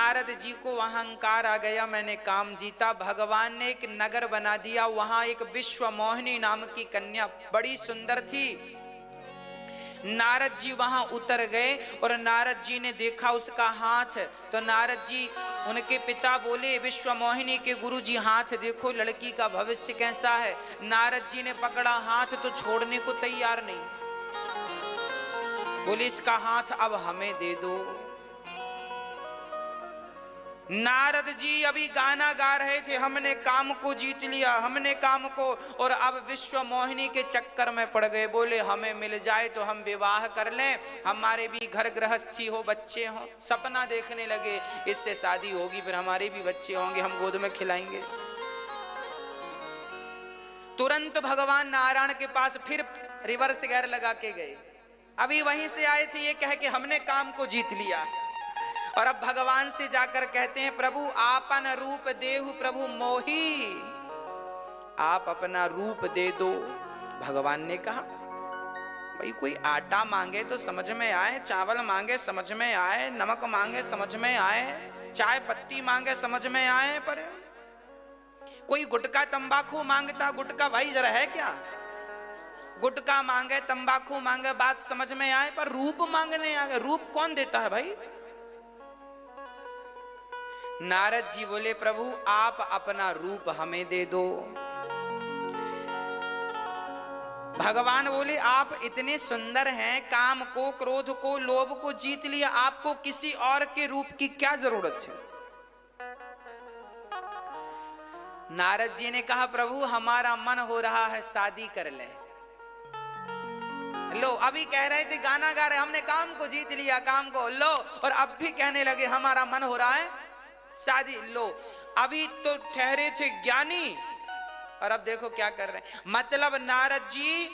नारद जी को अहंकार आ गया, मैंने काम जीता। भगवान ने एक नगर बना दिया, वहां एक विश्व मोहिनी नाम की कन्या बड़ी सुंदर थी। नारद जी वहां उतर गए और नारद जी ने देखा उसका हाथ, तो नारद जी उनके पिता बोले विश्व मोहिनी के गुरु जी हाथ देखो लड़की का भविष्य कैसा है। नारद जी ने पकड़ा हाथ तो छोड़ने को तैयार नहीं, बोले इसका हाथ अब हमें दे दो। नारद जी अभी गाना गा रहे थे, हमने काम को जीत लिया, हमने काम को, और अब विश्व मोहिनी के चक्कर में पड़ गए। बोले हमें मिल जाए तो हम विवाह कर लें, हमारे भी घर गृहस्थी हो, बच्चे हो। सपना देखने लगे इससे शादी होगी, फिर हमारे भी बच्चे होंगे, हम गोद में खिलाएंगे। तुरंत भगवान नारायण के पास फिर रिवर्स गियर लगा के गए। अभी वहीं से आए थे ये कह के हमने काम को जीत लिया, और अब भगवान से जाकर कहते हैं प्रभु आपन रूप देहु प्रभु मोही, आप अपना रूप दे दो। भगवान ने कहा भाई कोई आटा मांगे तो समझ में आए, चावल मांगे समझ में आए, नमक मांगे समझ में आए, चाय पत्ती मांगे समझ में आए, पर कोई गुटखा तंबाकू मांगता, गुटखा भाई जरा है क्या, गुटखा मांगे तंबाकू मांगे बात समझ में आए, पर रूप मांगने आ गए। रूप कौन देता है भाई? नारद जी बोले प्रभु आप अपना रूप हमें दे दो। भगवान बोले आप इतने सुंदर हैं, काम को, क्रोध को, लोभ को जीत लिया, आपको किसी और के रूप की क्या जरूरत है? नारद जी ने कहा प्रभु हमारा मन हो रहा है शादी कर ले। लो अभी कह रहे थे गाना गा रहे हमने काम को जीत लिया, काम को, लो और अब भी कहने लगे हमारा मन हो रहा है शादी। लो अभी तो ठहरे थे ज्ञानी और अब देखो क्या कर रहे हैं। मतलब नारद जी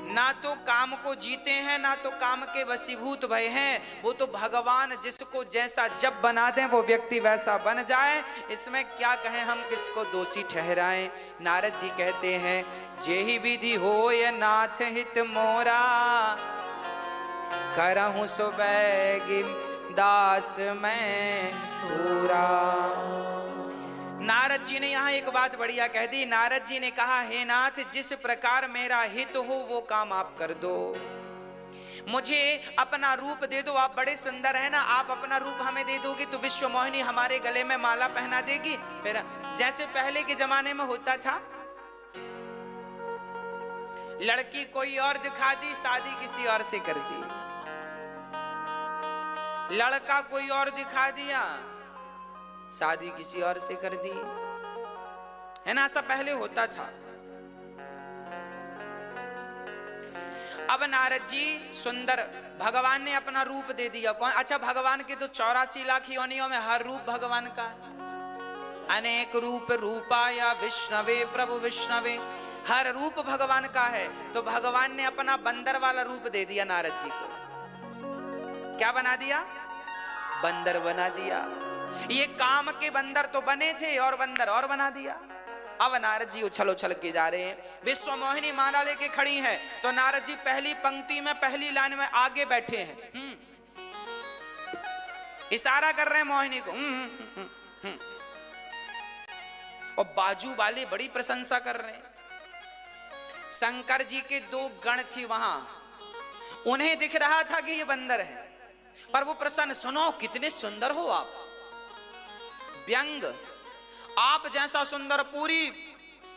ना तो काम को जीते हैं, ना तो काम के वशीभूत भय हैं। वो तो भगवान जिसको जैसा जब बना दें वो व्यक्ति वैसा बन जाए, इसमें क्या कहें, हम किसको दोषी ठहराएं। नारद जी कहते हैं जेहि विधि होय नाथ हित मोरा, करहूं सुबैगि दास मैं पूरा। नारद जी ने यहाँ एक बात बढ़िया कह दी। नारद जी ने कहा हे नाथ जिस प्रकार मेरा हित हो वो काम आप कर दो, मुझे अपना रूप दे दो, आप बड़े सुंदर है ना, आप अपना रूप हमें दे दोगे तो विश्व मोहिनी हमारे गले में माला पहना देगी। फिर जैसे पहले के जमाने में होता था, लड़की कोई और दिखा दी, शादी किसी और से कर दी, लड़का कोई और दिखा दिया, शादी किसी और से कर दी, है ना, ऐसा पहले होता था। अब नारद जी सुंदर, भगवान ने अपना रूप दे दिया। कौन? अच्छा भगवान के तो 84 लाख योनियों में हर रूप भगवान का, अनेक रूप रूपाया विष्णवे प्रभु विष्णवे, हर रूप भगवान का है। तो भगवान ने अपना बंदर वाला रूप दे दिया नारद जी को। क्या बना दिया? बंदर बना दिया। ये काम के बंदर तो बने थे और बंदर और बना दिया। अब नारद जी उछल उछल के जा रहे हैं, विश्व मोहिनी माला लेके खड़ी है, तो नारद जी पहली पंक्ति में पहली लाइन में आगे बैठे हैं, इशारा कर रहे हैं मोहिनी को, और बाजू वाले बड़ी प्रशंसा कर रहे हैं। शंकर जी के 2 गण थे वहां, उन्हें दिख रहा था कि ये बंदर है, पर वो प्रसन्न, सुनो कितने सुंदर हो आप, व्यंग आप जैसा सुंदर पूरी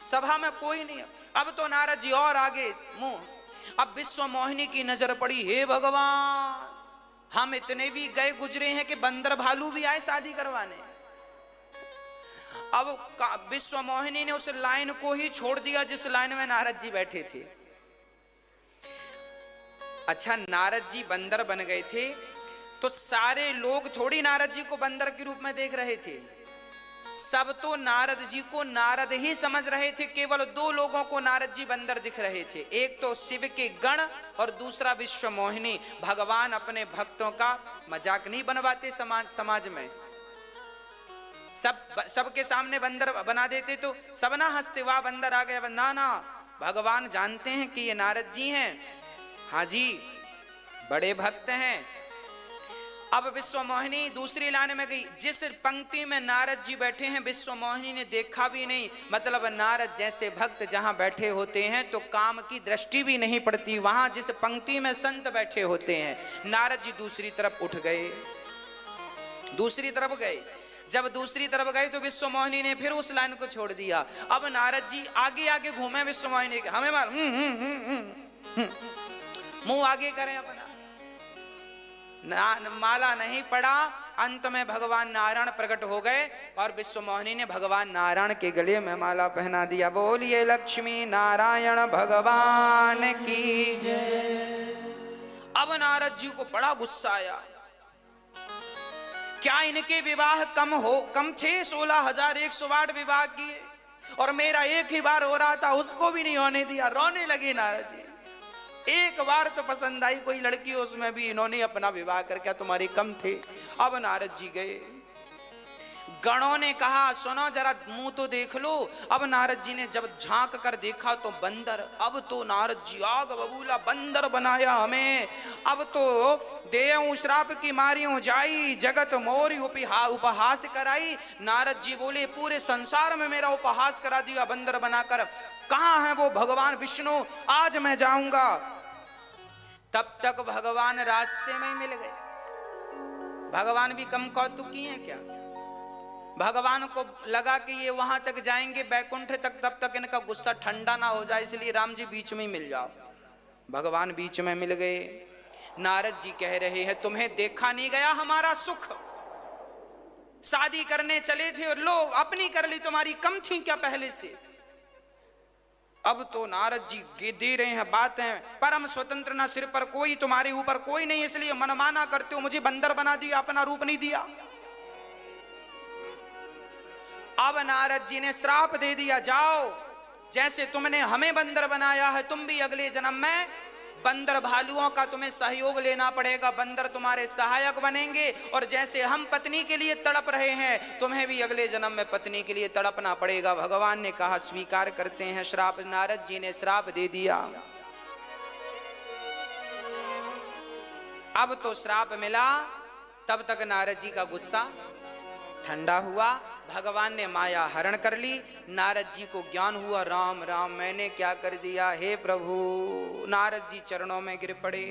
सभा में कोई नहीं। अब तो नारद जी और आगे मुंह, अब विश्व मोहिनी की नजर पड़ी, हे भगवान हम इतने भी गए गुजरे हैं कि बंदर भालू भी आए शादी करवाने। अब विश्व मोहिनी ने उस लाइन को ही छोड़ दिया जिस लाइन में नारद जी बैठे थे। अच्छा नारद जी बंदर बन गए थे तो सारे लोग थोड़ी नारद जी को बंदर के रूप में देख रहे थे, सब तो नारद जी को नारद ही समझ रहे थे। केवल 2 लोगों को नारद जी बंदर दिख रहे थे, एक तो शिव के गण और दूसरा विश्व मोहिनी। भगवान अपने भक्तों का मजाक नहीं बनवाते समाज में, सबके सामने बंदर बना देते तो सब ना हंसते, वाह बंदर आ गया, ना ना, भगवान जानते हैं कि ये नारद जी हैं, हाँ जी बड़े भक्त हैं। अब विश्वमोहिनी दूसरी लाइन में गई। जिस पंक्ति में नारद जी बैठे हैं विश्वमोहिनी ने देखा भी नहीं, मतलब नारद जैसे भक्त जहां बैठे होते हैं तो काम की दृष्टि भी नहीं पड़ती, वहां जिस पंक्ति में संत बैठे होते हैं नारद जी दूसरी तरफ उठ गए, दूसरी तरफ गए। जब दूसरी तरफ गए तो विश्वमोहिनी ने फिर उस लाइन को छोड़ दिया। अब नारद जी आगे आगे घूमे, विश्वमोहिनी के हमें मार मुंह आगे करें अपना, माला नहीं पड़ा। अंत में भगवान नारायण प्रकट हो गए और विश्वमोहिनी ने भगवान नारायण के गले में माला पहना दिया। बोलिए लक्ष्मी नारायण भगवान की जय। अब नारद जी को बड़ा गुस्सा आया, क्या इनके विवाह कम थे? 16,108 विवाह किए और मेरा एक ही बार हो रहा था, उसको भी नहीं होने दिया। रोने लगे नारद जी। एक बार तो पसंद आई कोई लड़की, उसमें भी इन्होंने अपना विवाह कर, क्या तुम्हारे कम थे? अब नारद जी गए, गणों ने कहा सुनो जरा मुंह तो देख लो। अब नारद जी ने जब झांक कर देखा तो बंदर। अब तो नारद जी आग बबूला, बंदर बनाया हमें, अब तो देव श्राप की मारियों जाई, जगत मोरी उपहास कराई। नारद जी बोले पूरे संसार में मेरा उपहास करा दिया बंदर बनाकर, कहाँ है वो भगवान विष्णु? आज मैं जाऊंगा। तब तक भगवान रास्ते में ही मिल गए। भगवान भी कम कौतुकी हैं क्या? भगवान को लगा कि ये वहां तक जाएंगे बैकुंठ तक, तब तक इनका गुस्सा ठंडा ना हो जाए, इसलिए राम जी बीच में ही मिल जाओ। भगवान बीच में मिल गए। नारद जी कह रहे हैं तुम्हें देखा नहीं गया हमारा सुख? शादी करने चले थे और लो अपनी कर ली, तुम्हारी कम थी क्या पहले से? अब तो नारद जी दे रहे हैं बातें, परम स्वतंत्र ना, सिर पर कोई, तुम्हारे ऊपर कोई नहीं, इसलिए मनमाना करते हो, मुझे बंदर बना दिया, अपना रूप नहीं दिया। अब नारद जी ने श्राप दे दिया, जाओ जैसे तुमने हमें बंदर बनाया है तुम भी अगले जन्म में बंदर भालुओं का तुम्हें सहयोग लेना पड़ेगा, बंदर तुम्हारे सहायक बनेंगे। और जैसे हम पत्नी के लिए तड़प रहे हैं तुम्हें भी अगले जन्म में पत्नी के लिए तड़पना पड़ेगा। भगवान ने कहा स्वीकार करते हैं श्राप। नारद जी ने श्राप दे दिया। अब तो श्राप मिला, तब तक नारद जी का गुस्सा ठंडा हुआ। भगवान ने माया हरण कर ली। नारद जी को ज्ञान हुआ, राम राम मैंने क्या कर दिया, हे प्रभु। नारद जी चरणों में गिर पड़े।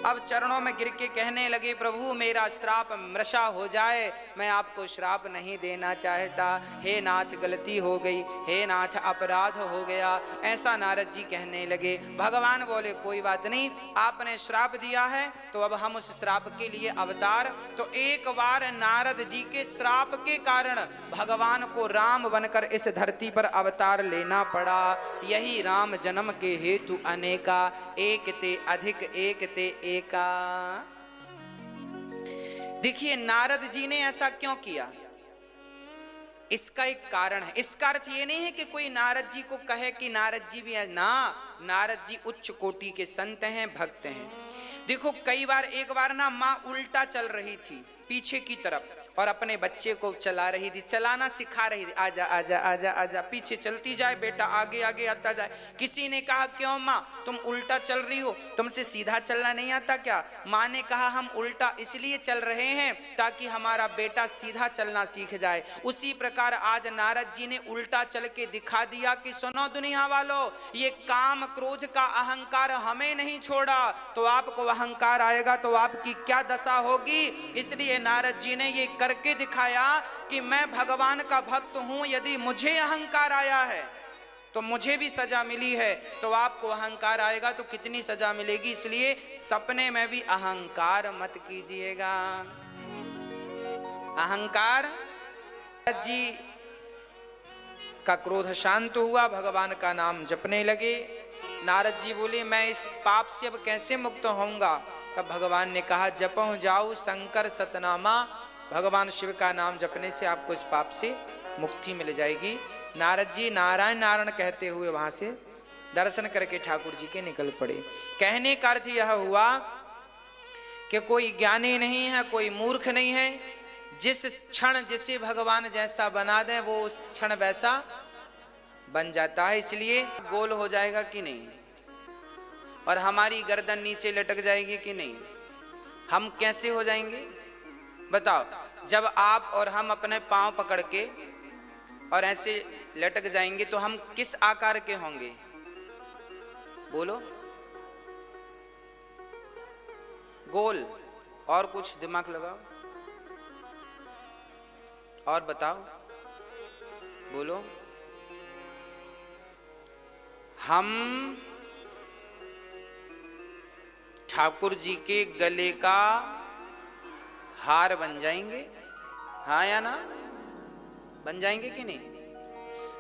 अब चरणों में गिर के कहने लगे प्रभु मेरा श्राप मृषा हो जाए, मैं आपको श्राप नहीं देना चाहता, हे नाथ गलती हो गई, हे नाथ अपराध हो गया, ऐसा नारद जी कहने लगे। भगवान बोले कोई बात नहीं, आपने श्राप दिया है तो अब हम उस श्राप के लिए अवतार। तो एक बार नारद जी के श्राप के कारण भगवान को राम बनकर इस धरती पर अवतार लेना पड़ा। यही राम जन्म के हेतु अनेका, एक ते अधिक एक ते एका। देखिए नारद जी ने ऐसा क्यों किया, इसका एक कारण है। इसका अर्थ ये नहीं है कि कोई नारद जी को कहे कि नारद जी भी है ना, नारद जी उच्च कोटि के संत हैं, भक्त हैं। देखो कई बार, एक बार ना माँ उल्टा चल रही थी पीछे की तरफ और अपने बच्चे को चला रही थी, चलाना सिखा रही थी, आजा आजा आजा आजा, पीछे चलती जाए बेटा, आगे आगे आता जाए। किसी ने कहा क्यों माँ तुम उल्टा चल रही हो, तुमसे सीधा चलना नहीं आता क्या? माँ ने कहा हम उल्टा इसलिए चल रहे हैं ताकि हमारा बेटा सीधा चलना सीख जाए। उसी प्रकार आज नारद जी ने उल्टा चल के दिखा दिया कि सुनो दुनिया वालों, ये काम क्रोध का अहंकार हमें नहीं छोड़ा तो आपको अहंकार आएगा तो आपकी क्या दशा होगी। इसलिए नारद जी ने ये करके दिखाया कि मैं भगवान का भक्त हूं, यदि मुझे अहंकार आया है तो मुझे भी सजा मिली है, तो आपको अहंकार आएगा तो कितनी सजा मिलेगी। इसलिए सपने में भी अहंकार मत कीजिएगा। अहंकार जी का क्रोध शांत हुआ, भगवान का नाम जपने लगे। नारद जी बोले मैं इस पाप से अब कैसे मुक्त होऊंगा? तब भगवान ने कहा जपो जाओ शंकर सतनामा, भगवान शिव का नाम जपने से आपको इस पाप से मुक्ति मिल जाएगी। नारद जी नारायण नारायण कहते हुए वहां से दर्शन करके ठाकुर जी के निकल पड़े। कहने का अर्थ यह हुआ कि कोई ज्ञानी नहीं है, कोई मूर्ख नहीं है। जिस क्षण जिसे भगवान जैसा बना दे वो उस क्षण वैसा बन जाता है। इसलिए गोल हो जाएगा कि नहीं, और हमारी गर्दन नीचे लटक जाएगी कि नहीं, हम कैसे हो जाएंगे? बताओ, जब आप और हम अपने पांव पकड़ के और ऐसे लटक जाएंगे तो हम किस आकार के होंगे? बोलो। गोल। और कुछ दिमाग लगाओ और बताओ, बोलो। हम ठाकुर जी के गले का हार बन जाएंगे, हाँ या ना? बन जाएंगे कि नहीं?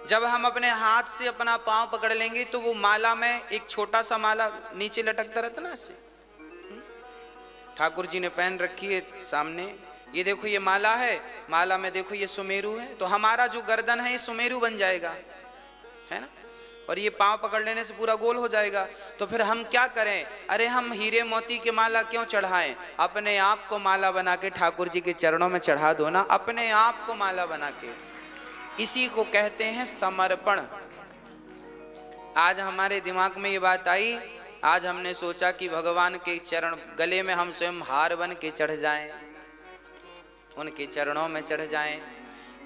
जब हम अपने हाथ से अपना पांव पकड़ लेंगे तो वो माला में एक छोटा सा माला नीचे लटकता रहता ना, इससे ठाकुर जी ने पहन रखी है सामने, ये देखो ये माला है, माला में देखो ये सुमेरु है, तो हमारा जो गर्दन है ये सुमेरु बन जाएगा, है ना? और ये पांव पकड़ लेने से पूरा गोल हो जाएगा। तो फिर हम क्या करें? अरे हम हीरे मोती के माला क्यों चढ़ाएं? अपने आप को माला बना के ठाकुर जी के चरणों में चढ़ा दो ना, अपने आप को माला बना के। इसी को कहते हैं समर्पण। आज हमारे दिमाग में ये बात आई, आज हमने सोचा कि भगवान के चरण गले में हम स्वयं हार बन के चढ़ जाएं, उनके चरणों में चढ़ जाएं।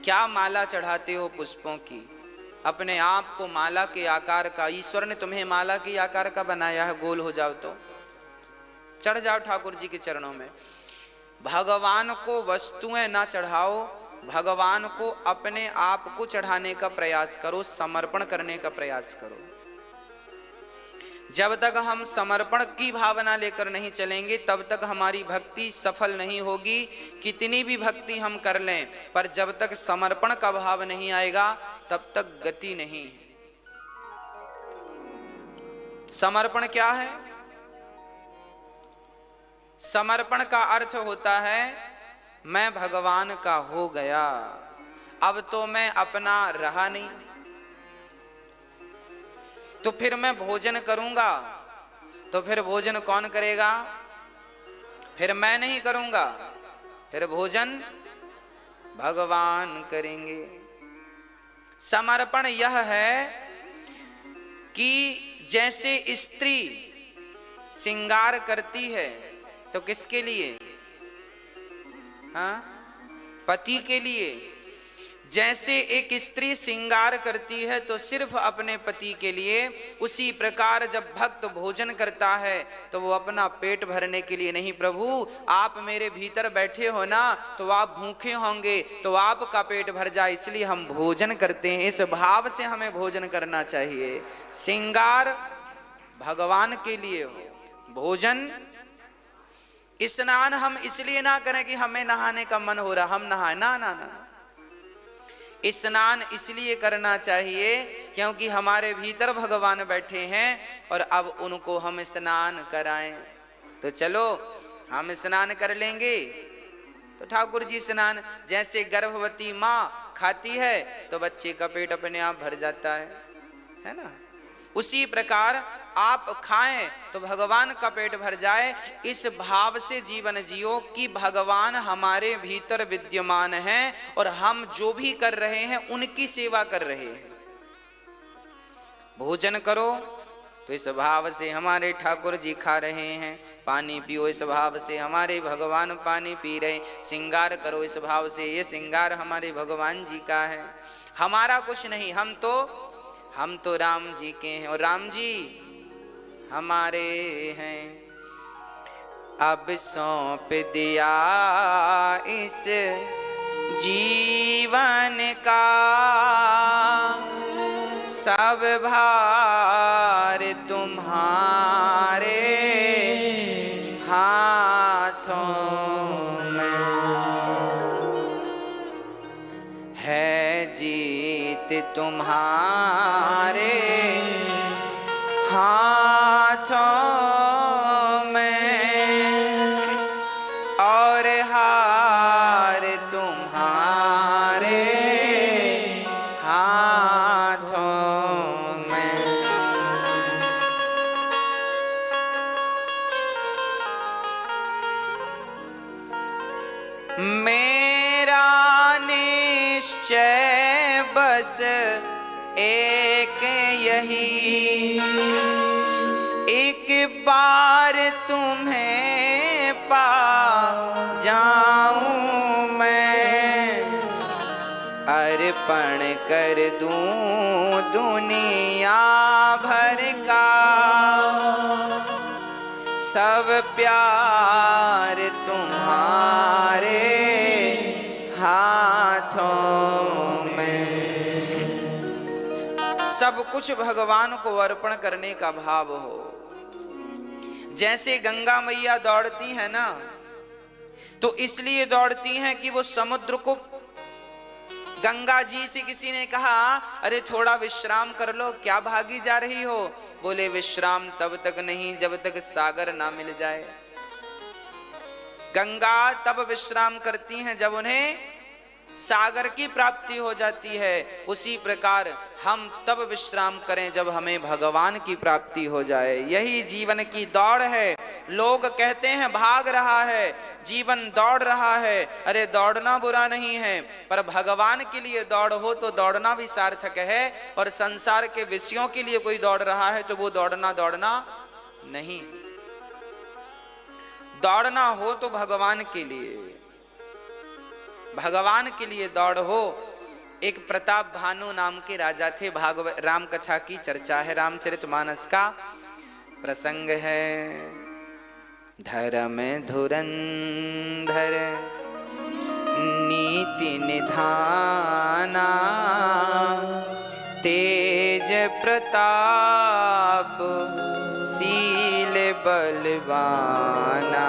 क्या माला चढ़ाते हो पुष्पों की, अपने आप को माला के आकार का, ईश्वर ने तुम्हें माला के आकार का बनाया है, गोल हो जाओ तो चढ़ जाओ ठाकुर जी के चरणों में। भगवान को वस्तुएं ना चढ़ाओ, भगवान को अपने आप को चढ़ाने का प्रयास करो, समर्पण करने का प्रयास करो। जब तक हम समर्पण की भावना लेकर नहीं चलेंगे तब तक हमारी भक्ति सफल नहीं होगी। कितनी भी भक्ति हम कर लें, पर जब तक समर्पण का भाव नहीं आएगा तब तक गति नहीं। समर्पण क्या है? समर्पण का अर्थ होता है मैं भगवान का हो गया, अब तो मैं अपना रहा नहीं, तो फिर मैं भोजन करूंगा, तो फिर भोजन कौन करेगा? फिर मैं नहीं करूंगा, फिर भोजन भगवान करेंगे। समर्पण यह है कि जैसे स्त्री श्रृंगार करती है तो किसके लिए? हाँ, पति के लिए। जैसे एक स्त्री श्रृंगार करती है तो सिर्फ अपने पति के लिए, उसी प्रकार जब भक्त भोजन करता है तो वो अपना पेट भरने के लिए नहीं। प्रभु आप मेरे भीतर बैठे हो ना, तो आप भूखे होंगे तो आपका पेट भर जाए, इसलिए हम भोजन करते हैं। इस भाव से हमें भोजन करना चाहिए। श्रृंगार भगवान के लिए हो, भोजन स्नान हम इसलिए ना करें कि हमें नहाने का मन हो रहा हम नहाए, ना ना ना। स्नान इसलिए करना चाहिए क्योंकि हमारे भीतर भगवान बैठे हैं और अब उनको हम स्नान कराएं। तो चलो हम स्नान कर लेंगे। तो ठाकुर जी स्नान, जैसे गर्भवती माँ खाती है तो बच्चे का पेट अपने आप भर जाता है ना, उसी प्रकार आप खाएं तो भगवान का पेट भर जाए। इस भाव से जीवन जियो कि भगवान हमारे भीतर विद्यमान हैं और हम जो भी कर रहे हैं उनकी सेवा कर रहे हैं। भोजन करो तो इस भाव से हमारे ठाकुर जी खा रहे हैं, पानी पियो इस भाव से हमारे भगवान पानी पी रहे, श्रृंगार करो इस भाव से ये श्रृंगार हमारे भगवान जी का है, हमारा कुछ नहीं। हम तो राम जी के हैं और राम जी हमारे हैं। अब सौंप दिया इस जीवन का सब भार तुम्हारे हाथों में है, जीत तुम्हारे हाथों में और हार तुम्हारे हाथों में। मेरा निश्चय बस एक यही, एक बार तुम्हें पा जाऊं अर्पण कर दूं दुनिया भर का सब प्यार तुम्हारे हाथों में। सब कुछ भगवान को अर्पण करने का भाव हो। जैसे गंगा मैया दौड़ती है ना, तो इसलिए दौड़ती हैं कि वो समुद्र को, गंगा जी से किसी ने कहा अरे थोड़ा विश्राम कर लो, क्या भागी जा रही हो? बोले विश्राम तब तक नहीं जब तक सागर ना मिल जाए। गंगा तब विश्राम करती हैं जब उन्हें सागर की प्राप्ति हो जाती है। उसी प्रकार हम तब विश्राम करें जब हमें भगवान की प्राप्ति हो जाए। यही जीवन की दौड़ है। लोग कहते हैं भाग रहा है, जीवन दौड़ रहा है। अरे दौड़ना बुरा नहीं है, पर भगवान के लिए दौड़ हो तो दौड़ना भी सार्थक है। और संसार के विषयों के लिए कोई दौड़ रहा है तो वो दौड़ना नहीं। दौड़ना हो तो भगवान के लिए, भगवान के लिए दौड़ हो। एक प्रताप भानु नाम के राजा थे। भागवत राम कथा की चर्चा है, रामचरितमानस का प्रसंग है। धर्म धुरंधर नीति निधाना, तेज प्रताप शील बलवाना,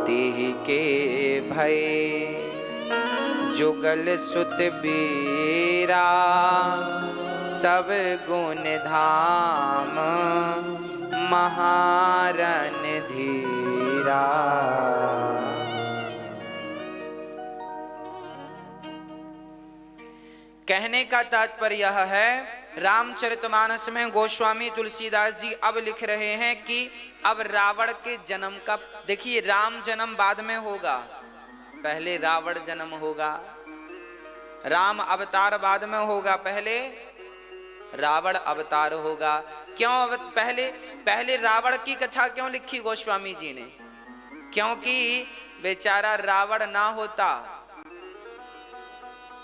तिहि के भय जुगल सुत बीरा, सब गुण धाम महारन धीरा। कहने का तात्पर्य यह है, रामचरितमानस में गोस्वामी तुलसीदास जी अब लिख रहे हैं कि अब रावण के जन्म का, देखिए राम जन्म बाद में होगा, पहले रावण जन्म होगा। राम अवतार बाद में होगा, पहले रावण अवतार होगा। क्यों पहले रावण की कथा क्यों लिखी गोस्वामी जी ने? क्योंकि बेचारा रावण ना होता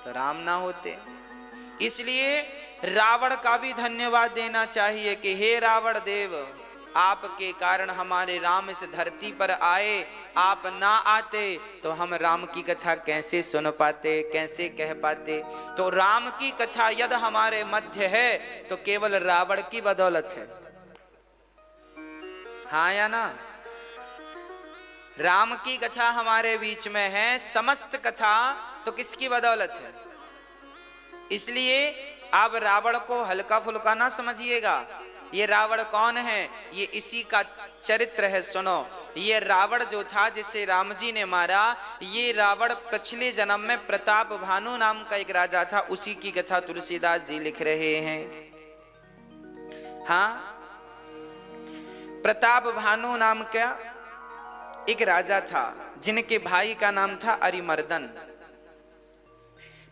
तो राम ना होते। इसलिए रावण का भी धन्यवाद देना चाहिए कि हे रावण देव, आपके कारण हमारे राम इस धरती पर आए। आप ना आते तो हम राम की कथा कैसे सुन पाते, कैसे कह पाते? तो राम की कथा यदि हमारे मध्य है तो केवल रावण की बदौलत है। हाँ या ना? राम की कथा हमारे बीच में है, समस्त कथा तो किसकी बदौलत है? इसलिए आप रावण को हल्का फुल्का ना समझिएगा। ये रावण कौन है? ये इसी का चरित्र है। सुनो, ये रावण जो था जिसे राम जी ने मारा, ये रावण पिछले जन्म में प्रताप भानु नाम का एक राजा था, उसी की कथा तुलसीदास जी लिख रहे हैं। हाँ, प्रताप भानु नाम का एक राजा था जिनके भाई का नाम था अरिमर्दन।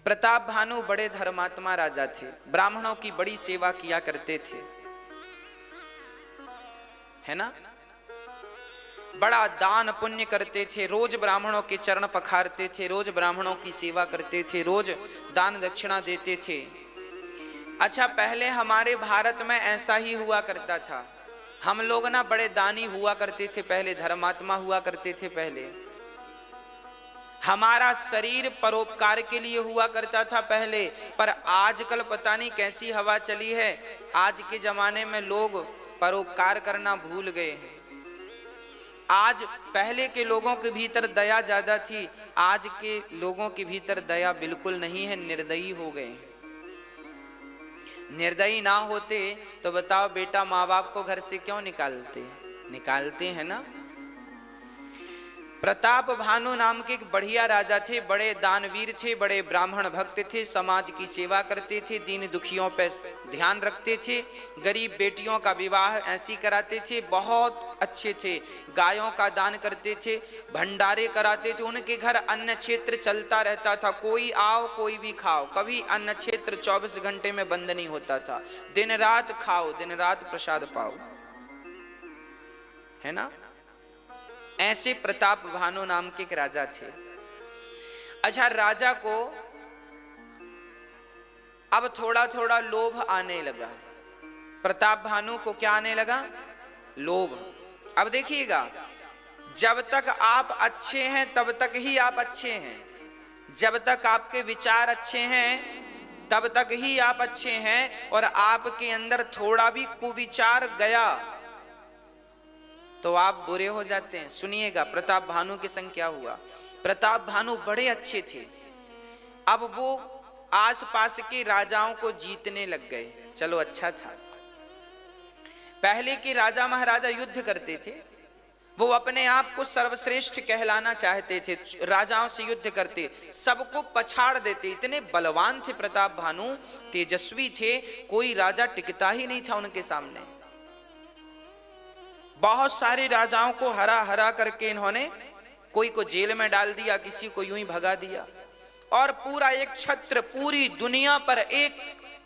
प्रताप भानु बड़े धर्मात्मा राजा थे, ब्राह्मणों की बड़ी सेवा किया करते थे, है ना? बड़ा दान पुण्य करते थे, रोज ब्राह्मणों के चरण पखारते थे, रोज ब्राह्मणों की सेवा करते थे, रोज दान दक्षिणा देते थे। अच्छा, पहले हमारे भारत में ऐसा ही हुआ करता था। हम लोग ना बड़े दानी हुआ करते थे, पहले धर्मात्मा हुआ करते थे। पहले हमारा शरीर परोपकार के लिए हुआ करता था पहले, पर आजकल पता नहीं कैसी हवा चली है। आज के जमाने में लोग परोपकार करना भूल गए हैं। आज पहले के लोगों के भीतर दया ज्यादा थी, आज के लोगों के भीतर दया बिल्कुल नहीं है, निर्दयी हो गए हैं। निर्दयी ना होते तो बताओ बेटा माँ बाप को घर से क्यों निकालते हैं ना। प्रताप भानु नाम के एक बढ़िया राजा थे, बड़े दानवीर थे, बड़े ब्राह्मण भक्त थे, समाज की सेवा करते थे, दीन दुखियों पे ध्यान रखते थे, गरीब बेटियों का विवाह ऐसी कराते थे, बहुत अच्छे थे, गायों का दान करते थे, भंडारे कराते थे। उनके घर अन्न क्षेत्र चलता रहता था, कोई आओ कोई भी खाओ, कभी अन्न क्षेत्र 24 घंटे में बंद नहीं होता था। दिन रात खाओ, दिन रात प्रसाद पाओ, है ना। ऐसे प्रताप भानु नाम के एक राजा थे। अच्छा, राजा को अब थोड़ा थोड़ा लोभ आने लगा। प्रताप भानु को क्या आने लगा? लोभ। अब देखिएगा, जब तक आप अच्छे हैं तब तक ही आप अच्छे हैं, जब तक आपके विचार अच्छे हैं तब तक ही आप अच्छे हैं, और आपके अंदर थोड़ा भी कुविचार गया तो आप बुरे हो जाते हैं। सुनिएगा प्रताप भानु के संग क्या हुआ। प्रताप भानु बड़े अच्छे थे, अब वो आसपास के राजाओं को जीतने लग गए। चलो अच्छा था। पहले के राजा महाराजा युद्ध करते थे, वो अपने आप को सर्वश्रेष्ठ कहलाना चाहते थे, राजाओं से युद्ध करते, सबको पछाड़ देते। इतने बलवान थे प्रताप भानु, तेजस्वी थे, कोई राजा टिकता ही नहीं था उनके सामने। बहुत सारे राजाओं को हरा हरा करके इन्होंने कोई को जेल में डाल दिया, किसी को यूं ही भगा दिया, और पूरा एक छत्र, पूरी दुनिया पर एक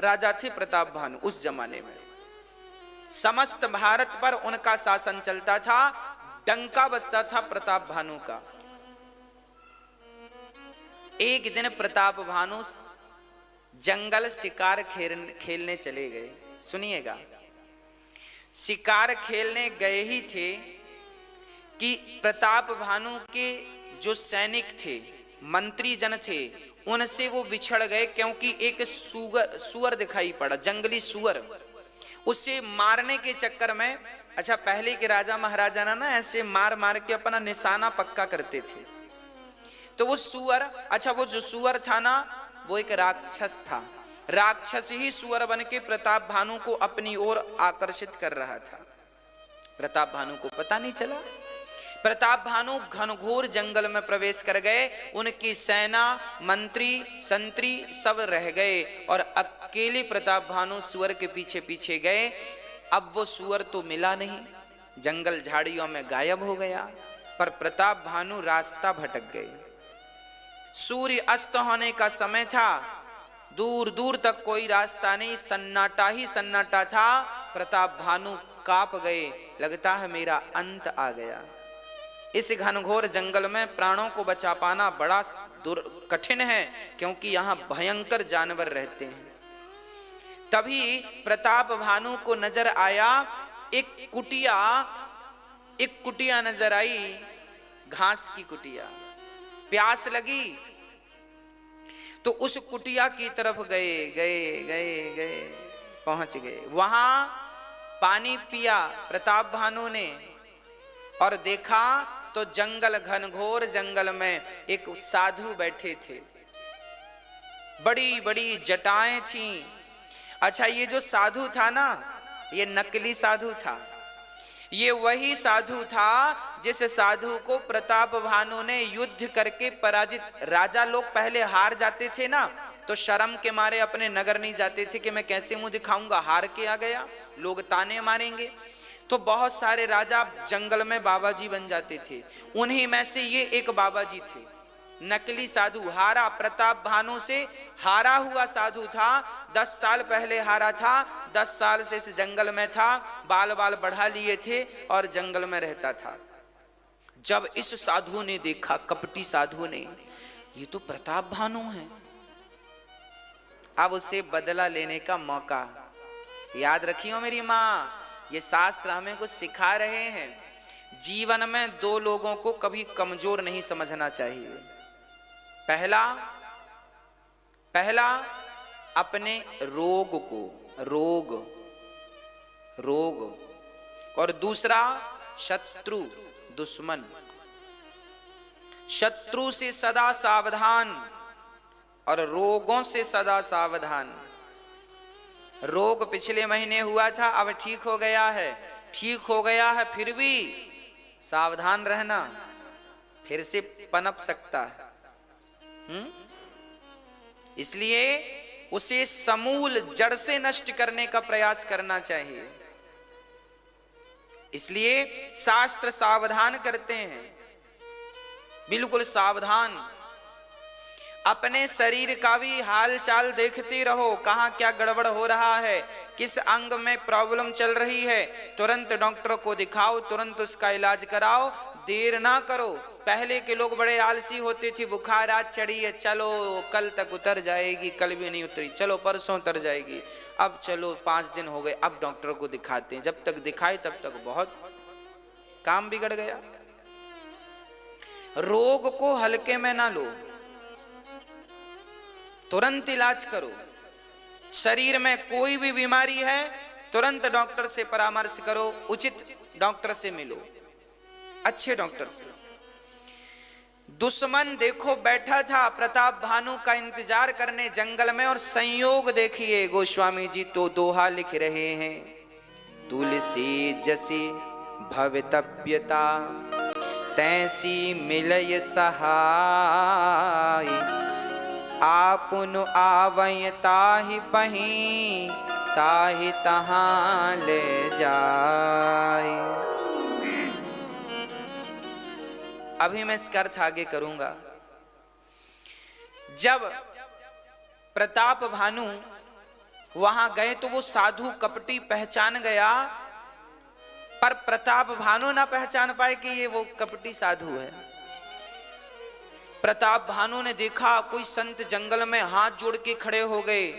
राजा थे प्रताप भानु। उस जमाने में समस्त भारत पर उनका शासन चलता था, डंका बजता था प्रताप भानु का। एक दिन प्रताप भानु जंगल शिकार खेलने चले गए। सुनिएगा, शिकार खेलने गए ही थे कि प्रताप भानु के जो सैनिक थे, मंत्री जन थे, उनसे वो बिछड़ गए, क्योंकि एक सुअर दिखाई पड़ा, जंगली सुअर। उसे मारने के चक्कर में, अच्छा पहले के राजा महाराजा ना ऐसे मार मार के अपना निशाना पक्का करते थे, तो वो सुअर, अच्छा वो जो सुअर था ना, वो एक राक्षस था। राक्षस ही सुअर बन के प्रताप भानु को अपनी ओर आकर्षित कर रहा था। प्रताप भानु को पता नहीं चला। प्रताप भानु घनघोर जंगल में प्रवेश कर गए, उनकी सेना, मंत्री, संतरी सब रह गए, और अकेले प्रताप भानु सुअर के पीछे पीछे गए। अब वो सुअर तो मिला नहीं, जंगल झाड़ियों में गायब हो गया, पर प्रताप भानु रास्ता भटक गए। सूर्य अस्त होने का समय था, दूर दूर तक कोई रास्ता नहीं, सन्नाटा ही सन्नाटा था। प्रताप भानु कांप गए, लगता है मेरा अंत आ गया। इस घनघोर जंगल में प्राणों को बचा पाना बड़ा कठिन है, क्योंकि यहाँ भयंकर जानवर रहते हैं। तभी प्रताप भानु को नजर आया एक कुटिया नजर आई, घास की कुटिया। प्यास लगी तो उस कुटिया की तरफ गए, पहुंच गए। वहां पानी पिया प्रताप भानु ने, और देखा तो जंगल, घनघोर जंगल में एक साधु बैठे थे, बड़ी बड़ी जटाएं थीं। अच्छा, ये जो साधु था ना, ये नकली साधु था। ये वही साधु था जिस साधु को प्रताप भानु ने युद्ध करके पराजित। राजा लोग पहले हार जाते थे ना, तो शर्म के मारे अपने नगर नहीं जाते थे कि मैं कैसे मुंह दिखाऊंगा, हार के आ गया, लोग ताने मारेंगे। तो बहुत सारे राजा जंगल में बाबा जी बन जाते थे, उन्हीं में से ये एक बाबा जी थे। नकली साधु हारा, प्रताप भानु से हारा हुआ साधु था। 10 साल पहले हारा था, 10 साल से इस जंगल में था, बाल बाल बढ़ा लिए थे और जंगल में रहता था। जब इस साधु ने देखा, कपटी साधु ने, ये तो प्रताप भानु है, अब उसे बदला लेने का मौका। याद रखियो मेरी माँ, ये शास्त्र हमें कुछ सिखा रहे हैं। जीवन में 2 लोगों को कभी कमजोर नहीं समझना चाहिए। पहला अपने रोग को, रोग, और दूसरा शत्रु, दुश्मन। शत्रु से सदा सावधान और रोगों से सदा सावधान। रोग पिछले महीने हुआ था, अब ठीक हो गया है, फिर भी सावधान रहना, फिर से पनप सकता है। इसलिए उसे समूल जड़ से नष्ट करने का प्रयास करना चाहिए। इसलिए शास्त्र सावधान करते हैं, बिल्कुल सावधान। अपने शरीर का भी हाल चाल देखते रहो, कहाँ क्या गड़बड़ हो रहा है, किस अंग में प्रॉब्लम चल रही है, तुरंत डॉक्टर को दिखाओ, तुरंत उसका इलाज कराओ, देर ना करो। पहले के लोग बड़े आलसी होते थे, बुखार आज चढ़ी है, चलो कल तक उतर जाएगी, कल भी नहीं उतरी, चलो परसों उतर जाएगी, अब चलो 5 दिन हो गए, अब डॉक्टर को दिखाते हैं। जब तक दिखाए तब तक बहुत काम बिगड़ गया। रोग को हल्के में ना लो, तुरंत इलाज करो। शरीर में कोई भी बीमारी है तुरंत डॉक्टर से परामर्श करो, उचित डॉक्टर से मिलो, अच्छे डॉक्टर से। दुश्मन देखो बैठा था प्रताप भानु का इंतजार करने जंगल में, और संयोग देखिए गोस्वामी जी तो दोहा लिख रहे हैं, तुलसी जसी भवितव्यता तैसी मिलय सहाय, आपुन आवय ताहि पहीं ताहि तहां ले जाय। अभी मैं इसका अर्थ आगे करूंगा। जब प्रताप भानु वहां गए तो वो साधु कपटी पहचान गया, पर प्रताप भानु ना पहचान पाए कि ये वो कपटी साधु है। प्रताप भानु ने देखा कोई संत जंगल में हाथ जोड़ के खड़े हो गए,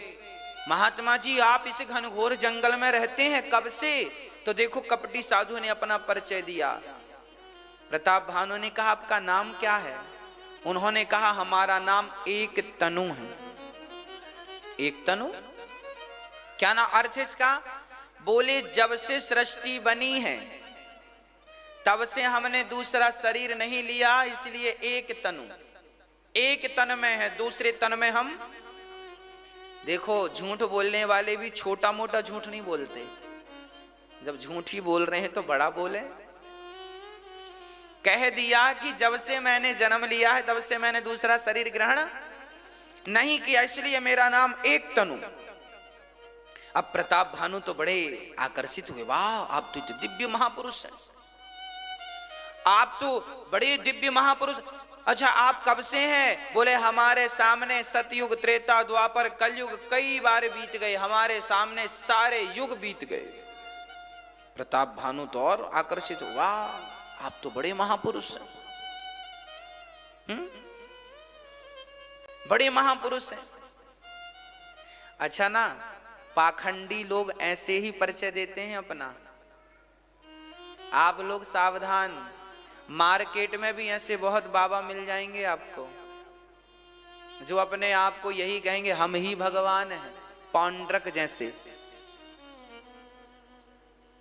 महात्मा जी आप इस घनघोर जंगल में रहते हैं कब से? तो देखो कपटी साधु ने अपना परिचय दिया। प्रताप भानु ने कहा आपका नाम क्या है? उन्होंने कहा हमारा नाम एक तनु है। एक तनु क्या ना अर्थ है इसका? बोले जब से सृष्टि बनी है तब से हमने दूसरा शरीर नहीं लिया, इसलिए एक तनु, एक तन में है, दूसरे तन में हम। देखो झूठ बोलने वाले भी छोटा मोटा झूठ नहीं बोलते, जब झूठ ही बोल रहे हैं तो बड़ा बोले। कह दिया कि जब से मैंने जन्म लिया है तब से मैंने दूसरा शरीर ग्रहण नहीं किया, इसलिए मेरा नाम एक तनु। अब प्रताप भानु तो बड़े आकर्षित हुए, वाह आप तो दिव्य महापुरुष हैं, आप तो बड़े दिव्य महापुरुष। अच्छा आप कब से हैं? बोले हमारे सामने सतयुग त्रेता द्वापर कलयुग कई बार बीत गए, हमारे सामने सारे युग बीत गए। प्रताप भानु तो और आकर्षित हुआ, आप तो बड़े महापुरुष हैं, बड़े महापुरुष हैं। अच्छा ना, पाखंडी लोग ऐसे ही परिचय देते हैं अपना, आप लोग सावधान, मार्केट में भी ऐसे बहुत बाबा मिल जाएंगे आपको जो अपने आप को यही कहेंगे हम ही भगवान हैं, पौंड्रक जैसे,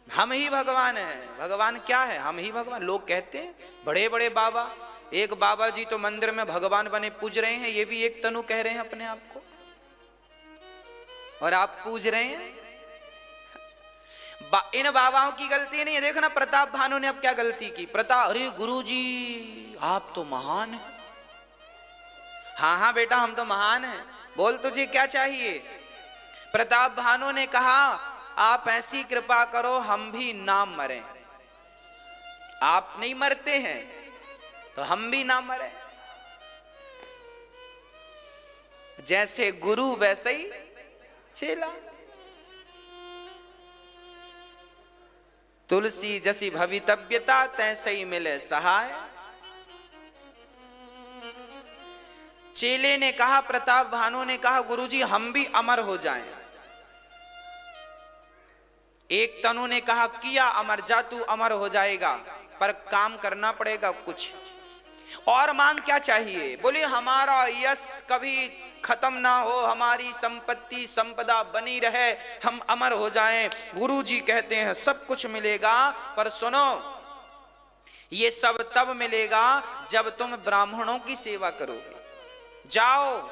हम ही भगवान हैं। भगवान क्या है? हम ही भगवान। लोग कहते हैं बड़े बड़े बाबा, एक बाबा जी तो मंदिर में भगवान बने पूज रहे हैं, ये भी एक तनु कह रहे हैं अपने आप को, और आप पूज रहे हैं। इन बाबाओं की गलती नहीं है। देखो ना प्रताप भानु ने अब क्या गलती की। प्रताप, अरे गुरुजी आप तो महान हैं। हाँ हाँ बेटा हम तो महान हैं, बोल तुझे क्या चाहिए? प्रताप भानु ने कहा आप ऐसी कृपा करो हम भी ना मरें। आप नहीं मरते हैं तो हम भी ना मरें। जैसे गुरु वैसे ही चेला। तुलसी जसी भवितव्यता तैसे ही मिले सहाय। चेले ने कहा, प्रताप भानु ने कहा गुरुजी हम भी अमर हो जाएं। एक तनु ने कहा किया अमर, जा तू अमर हो जाएगा, पर काम करना पड़ेगा कुछ। और मांग क्या चाहिए? बोले हमारा यश कभी खत्म ना हो, हमारी संपत्ति संपदा बनी रहे, हम अमर हो जाएं। गुरुजी कहते हैं सब कुछ मिलेगा, पर सुनो ये सब तब मिलेगा जब तुम ब्राह्मणों की सेवा करोगे। जाओ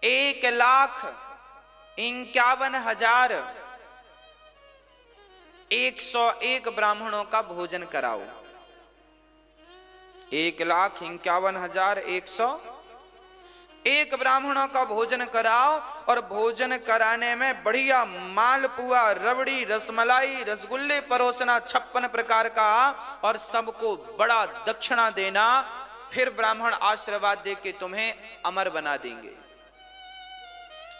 1,51,101 ब्राह्मणों का भोजन कराओ। 1,51,101 ब्राह्मणों का भोजन कराओ, और भोजन कराने में बढ़िया मालपुआ, रबड़ी, रसमलाई, रसगुल्ले परोसना 56 प्रकार का, और सबको बड़ा दक्षिणा देना। फिर ब्राह्मण आशीर्वाद दे के तुम्हें अमर बना देंगे।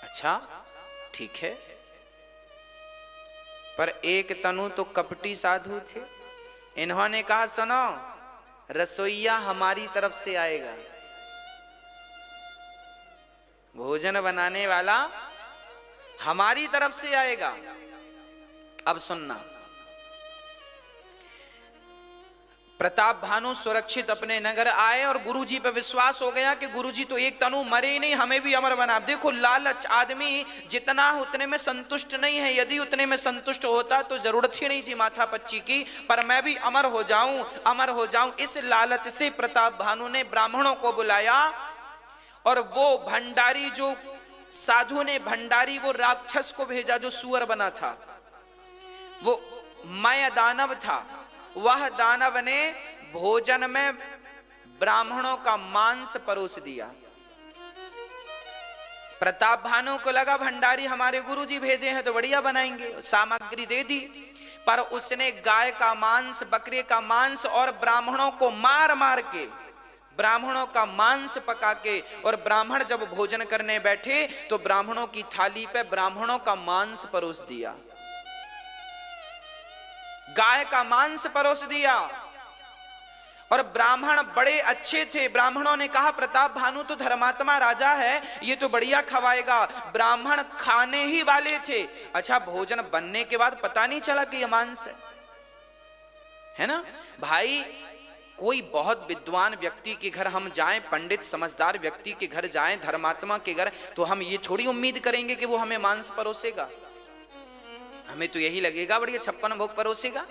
अच्छा ठीक है, पर एक तनु तो कपटी साधु थे। इन्होंने कहा सुनो रसोईया हमारी तरफ से आएगा, भोजन बनाने वाला हमारी तरफ से आएगा। अब सुनना, प्रताप भानु सुरक्षित अपने नगर आए और गुरुजी पे विश्वास हो गया कि गुरुजी तो एक तनु मरे ही नहीं, हमें भी अमर बना। देखो लालच, आदमी जितना उतने में संतुष्ट नहीं है। यदि उतने में संतुष्ट होता तो जरूरत ही नहीं थी माथा पच्ची की, पर मैं भी अमर हो जाऊं, अमर हो जाऊं। इस लालच से प्रताप भानु ने ब्राह्मणों को बुलाया और वो भंडारी, जो साधु ने भंडारी, वो राक्षस को भेजा जो सुअर बना था, वो मय दानव था। वह दानव ने भोजन में ब्राह्मणों का मांस परोस दिया। प्रताप भानु को लगा भंडारी हमारे गुरुजी भेजे हैं तो बढ़िया बनाएंगे, सामग्री दे दी। पर उसने गाय का मांस, बकरे का मांस और ब्राह्मणों को मार मार के, ब्राह्मणों का मांस पका के, और ब्राह्मण जब भोजन करने बैठे तो ब्राह्मणों की थाली पे ब्राह्मणों का मांस परोस दिया, गाय का मांस परोस दिया। और ब्राह्मण बड़े अच्छे थे। ब्राह्मणों ने कहा प्रताप भानु तो धर्मात्मा राजा है, ये तो बढ़िया खवाएगा। ब्राह्मण खाने ही वाले थे। अच्छा, भोजन बनने के बाद पता नहीं चला कि ये मांस है ना भाई। कोई बहुत विद्वान व्यक्ति के घर हम जाएं, पंडित समझदार व्यक्ति के घर जाएं, धर्मात्मा के घर, तो हम ये थोड़ी उम्मीद करेंगे कि वो हमें मांस परोसेगा। हमें तो यही लगेगा बढ़िया 56 भोग परोसेगा।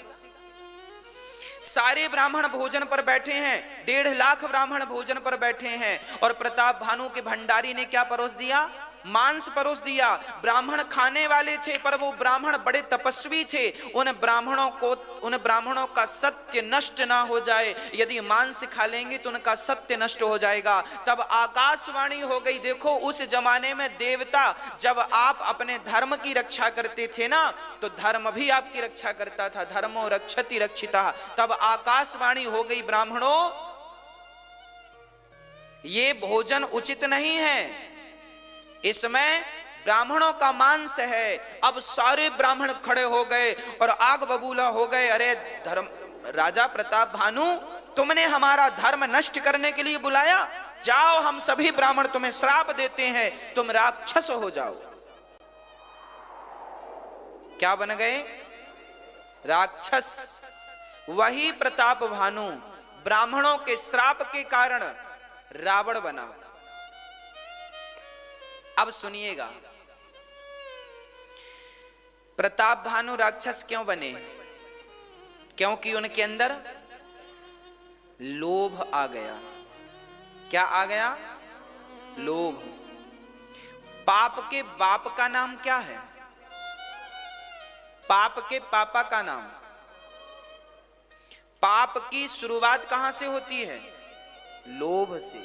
सारे ब्राह्मण भोजन पर बैठे हैं, 1.5 लाख ब्राह्मण भोजन पर बैठे हैं, और प्रताप भानु के भंडारी ने क्या परोस दिया? मांस परोस दिया। ब्राह्मण खाने वाले थे, पर वो ब्राह्मण बड़े तपस्वी थे। उन ब्राह्मणों का सत्य नष्ट ना हो जाए। यदि मांस खा लेंगे तो उनका सत्य नष्ट हो जाएगा। तब आकाशवाणी हो गई। देखो, उस जमाने में देवता, जब आप अपने धर्म की रक्षा करते थे ना, तो धर्म भी आपकी रक्षा करता था। धर्मो रक्षति रक्षिता। तब आकाशवाणी हो गई, ब्राह्मणों ये भोजन उचित नहीं है, इसमें ब्राह्मणों का मांस है। अब सारे ब्राह्मण खड़े हो गए और आग बबूला हो गए। अरे धर्म राजा प्रताप भानु, तुमने हमारा धर्म नष्ट करने के लिए बुलाया? जाओ, हम सभी ब्राह्मण तुम्हें श्राप देते हैं, तुम राक्षस हो जाओ। क्या बन गए? राक्षस। वही प्रताप भानु ब्राह्मणों के श्राप के कारण रावण बना। अब सुनिएगा, प्रताप भानु राक्षस क्यों बने? क्योंकि उनके अंदर लोभ आ गया। क्या आ गया? लोभ। पाप के बाप का नाम क्या है? पाप के पापा का नाम। पाप की शुरुआत कहां से होती है? लोभ से।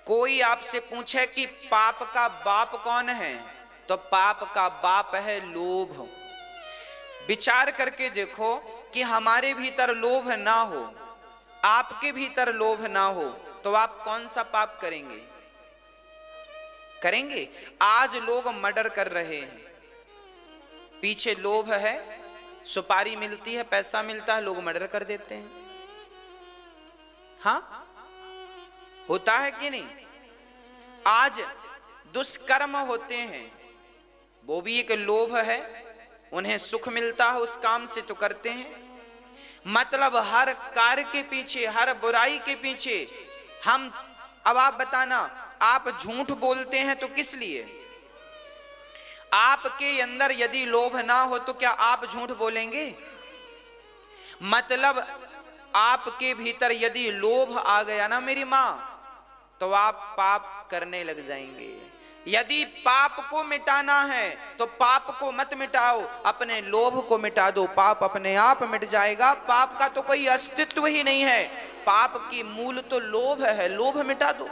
कोई आपसे पूछे कि पाप का बाप कौन है, तो पाप का बाप है लोभ। विचार करके देखो कि हमारे भीतर लोभ ना हो, आपके भीतर लोभ ना हो, तो आप कौन सा पाप करेंगे? करेंगे? आज लोग मर्डर कर रहे हैं, पीछे लोभ है। सुपारी मिलती है, पैसा मिलता है, लोग मर्डर कर देते हैं। हाँ, होता है कि नहीं? आज दुष्कर्म होते हैं, वो भी एक लोभ है। उन्हें सुख मिलता है उस काम से तो करते हैं। मतलब हर कार्य के पीछे, हर बुराई के पीछे हम, अब आप बताना, आप झूठ बोलते हैं तो किस लिए? आपके अंदर यदि लोभ ना हो तो क्या आप झूठ बोलेंगे? मतलब आपके भीतर यदि लोभ आ गया ना मेरी मां, तो आप पाप करने लग जाएंगे। यदि पाप को मिटाना है तो पाप को मत मिटाओ, अपने लोभ को मिटा दो, पाप अपने आप मिट जाएगा। पाप का तो कोई अस्तित्व ही नहीं है। पाप की मूल तो लोभ है, लोभ मिटा दो,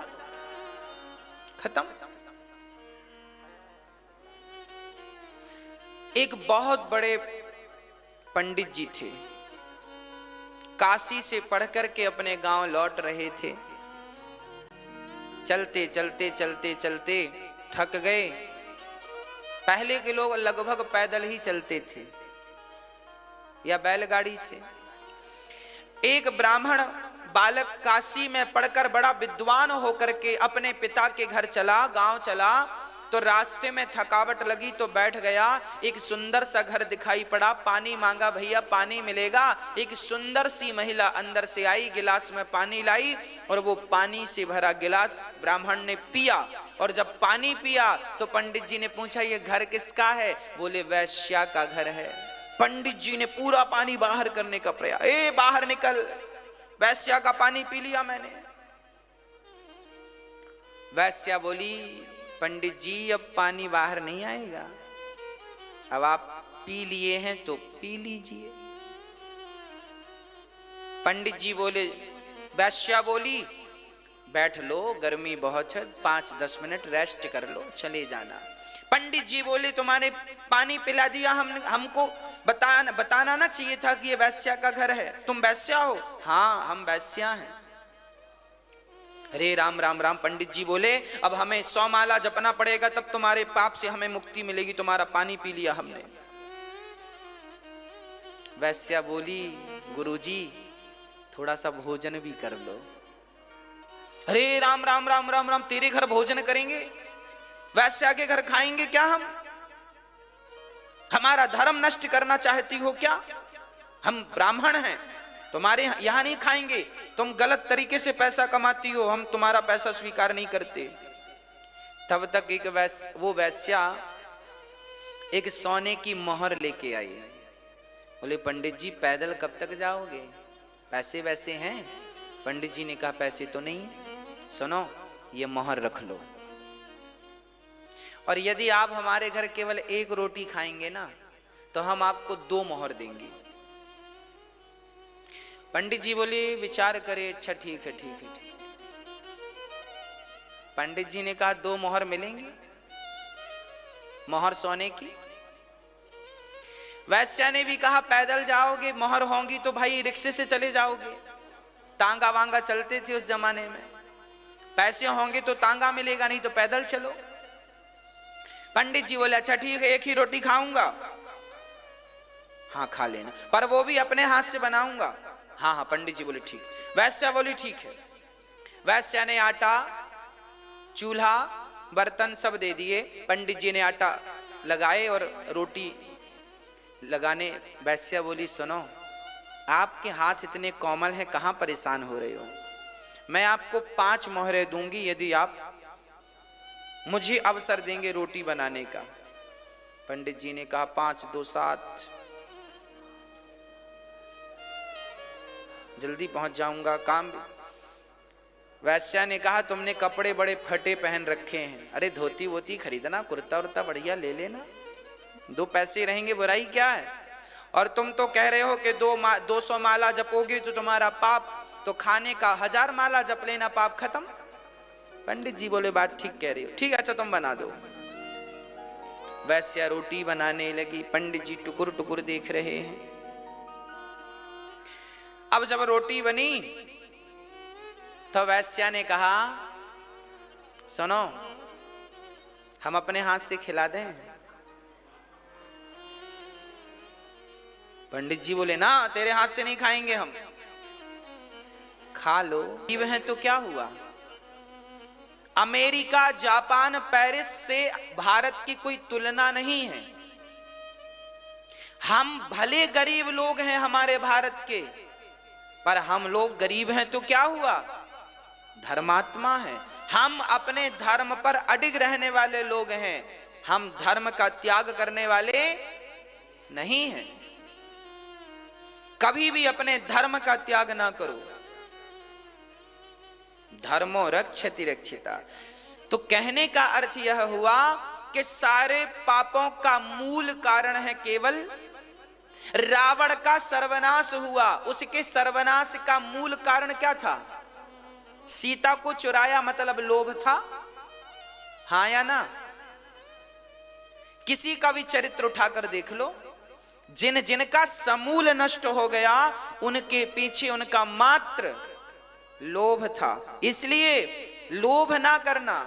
खत्म। एक बहुत बड़े पंडित जी थे, काशी से पढ़ करके अपने गांव लौट रहे थे। चलते चलते चलते चलते थक गए। पहले के लोग लगभग पैदल ही चलते थे या बैलगाड़ी से। एक ब्राह्मण बालक काशी में पढ़कर बड़ा विद्वान होकर के अपने पिता के घर चला, गांव चला, तो रास्ते में थकावट लगी तो बैठ गया। एक सुंदर सा घर दिखाई पड़ा, पानी मांगा, भैया पानी मिलेगा। एक सुंदर सी महिला अंदर से आई, गिलास में पानी लाई और वो पानी से भरा गिलास ब्राह्मण ने पिया। और जब पानी पिया तो पंडित जी ने पूछा, ये घर किसका है? बोले वैश्या का घर है। पंडित जी ने पूरा पानी बाहर करने का प्रयास, ए बाहर निकल, वैश्या का पानी पी लिया मैंने। वैश्या बोली, पंडित जी अब पानी बाहर नहीं आएगा, अब आप पी लिए हैं तो पी लीजिए। पंडित जी बोले, वैश्या बोली, बैठ लो, गर्मी बहुत है, 5-10 मिनट रेस्ट कर लो, चले जाना। पंडित जी बोले, तुम्हारे पानी पिला दिया, हमको बताना ना चाहिए था कि ये वैश्या का घर है। तुम वैश्या हो? हाँ हम वैश्या हैं। अरे राम राम राम। पंडित जी बोले, अब हमें 100 माला जपना पड़ेगा, तब तुम्हारे पाप से हमें मुक्ति मिलेगी, तुम्हारा पानी पी लिया हमने। वैश्या बोली, गुरुजी थोड़ा सा भोजन भी कर लो। अरे राम राम राम राम राम, तेरे घर भोजन करेंगे? वैश्या के घर खाएंगे क्या हम? हमारा धर्म नष्ट करना चाहती हो क्या? हम ब्राह्मण हैं, तुम्हारे यहां नहीं खाएंगे। तुम गलत तरीके से पैसा कमाती हो, हम तुम्हारा पैसा स्वीकार नहीं करते। तब तक वो वैश्या एक सोने की मोहर लेके आई। बोले, पंडित जी पैदल कब तक जाओगे? पैसे वैसे हैं? पंडित जी ने कहा, पैसे तो नहीं है। सुनो, ये मोहर रख लो, और यदि आप हमारे घर केवल 1 रोटी खाएंगे ना, तो हम आपको 2 मोहर देंगे। पंडित जी बोले, विचार करे, अच्छा ठीक है ठीक है ठीक। पंडित जी ने कहा, 2 मोहर मिलेंगी, मोहर सोने की। वैश्या ने भी कहा, पैदल जाओगे, मोहर होंगी तो भाई रिक्शे से चले जाओगे, तांगा वांगा चलते थे उस जमाने में, पैसे होंगे तो तांगा मिलेगा, नहीं तो पैदल चलो। पंडित जी बोले, अच्छा ठीक है, 1 ही रोटी खाऊंगा। हाँ खा लेना, पर वो भी अपने हाथ से बनाऊंगा। हाँ हाँ। पंडित जी बोले ठीक। वैश्या बोली ठीक है। वैश्या ने आटा, चूल्हा, बर्तन सब दे दिए। पंडित जी ने आटा लगाए और रोटी लगाने। वैश्या बोली, सुनो, आपके हाथ इतने कोमल हैं, कहां परेशान हो रहे हो? मैं आपको 5 मोहरें दूंगी यदि आप मुझे अवसर देंगे रोटी बनाने का। पंडित जी ने कहा, 5 2 7, जल्दी पहुंच जाऊंगा, काम। वैश्या ने कहा, तुमने कपड़े बड़े फटे पहन रखे हैं, अरे धोती वोती खरीदना, कुर्ता उर्ता बढ़िया ले लेना, 2 पैसे रहेंगे, बुराई क्या है? और तुम तो कह रहे हो कि 200 माला जपोगे तो तुम्हारा पाप, तो खाने का 1000 माला जप लेना, पाप खत्म। पंडित जी बोले, बात ठीक कह रही हो, ठीक है, अच्छा तुम बना दो। वैश्या रोटी बनाने लगी, पंडित जी टुकुर टुकुर देख रहे हैं। अब जब रोटी बनी तो वैश्या ने कहा, सुनो, हम अपने हाथ से खिला दें? पंडित जी बोले, ना, तेरे हाथ से नहीं खाएंगे हम। खा लो, जीव हैं तो क्या हुआ? अमेरिका, जापान, पेरिस से भारत की कोई तुलना नहीं है। हम भले गरीब लोग हैं हमारे भारत के, पर हम लोग गरीब हैं तो क्या हुआ? धर्मात्मा है। हम अपने धर्म पर अडिग रहने वाले लोग हैं, हम धर्म का त्याग करने वाले नहीं हैं। कभी भी अपने धर्म का त्याग ना करो। धर्मो रक्षति रक्षिता। तो कहने का अर्थ यह हुआ कि सारे पापों का मूल कारण है केवल रावण का सर्वनाश हुआ। उसके सर्वनाश का मूल कारण क्या था? सीता को चुराया, मतलब लोभ था। हाँ या ना? किसी का भी चरित्र उठाकर देख लो, जिन जिनका समूल नष्ट हो गया उनके पीछे उनका मात्र लोभ था। इसलिए लोभ ना करना,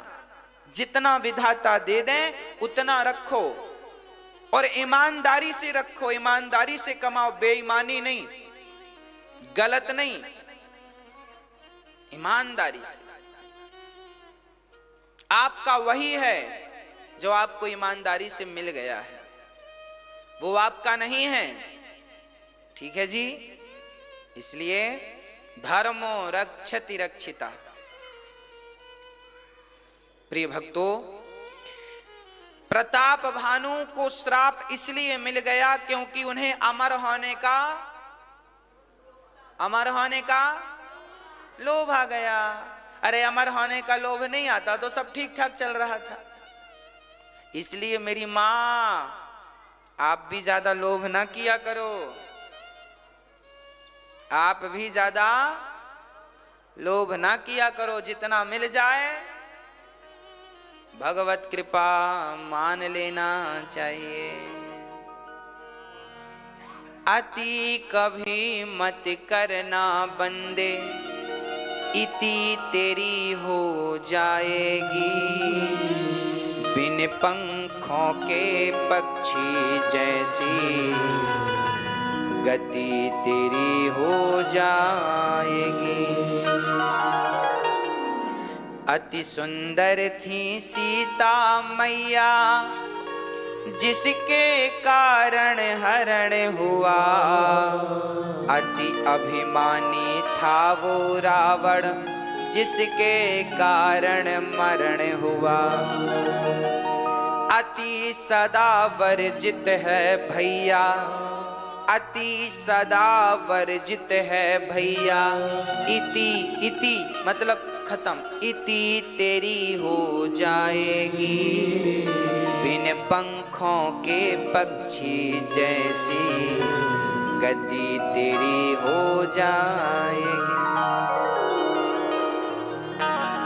जितना विधाता दे दें उतना रखो और ईमानदारी से रखो, ईमानदारी से कमाओ, बेईमानी नहीं। गलत नहीं, ईमानदारी से। आपका वही है जो आपको ईमानदारी से मिल गया है, वो आपका नहीं है। ठीक है जी। इसलिए धर्मो रक्षति रक्षिता। प्रिय भक्तों, प्रताप भानु को श्राप इसलिए मिल गया क्योंकि उन्हें अमर होने का लोभ आ गया। अरे अमर होने का लोभ नहीं आता तो सब ठीक ठाक चल रहा था। इसलिए मेरी मां, आप भी ज्यादा लोभ ना किया करो, आप भी ज्यादा लोभ ना किया करो। जितना मिल जाए भगवत कृपा मान लेना चाहिए। अति कभी मत करना बंदे, इति तेरी हो जाएगी। बिन पंखों के पक्षी जैसी गति तेरी हो जाएगी। अति सुंदर थी सीता मैया, जिसके कारण हरण हुआ। अति अभिमानी था वो रावण, जिसके कारण मरण हुआ। अति सदा वर्जित है भैया, अति सदा वर्जित है भैया। इति मतलब खत्म, इति तेरी हो जाएगी। बिन पंखों के पक्षी जैसी गति तेरी हो जाएगी।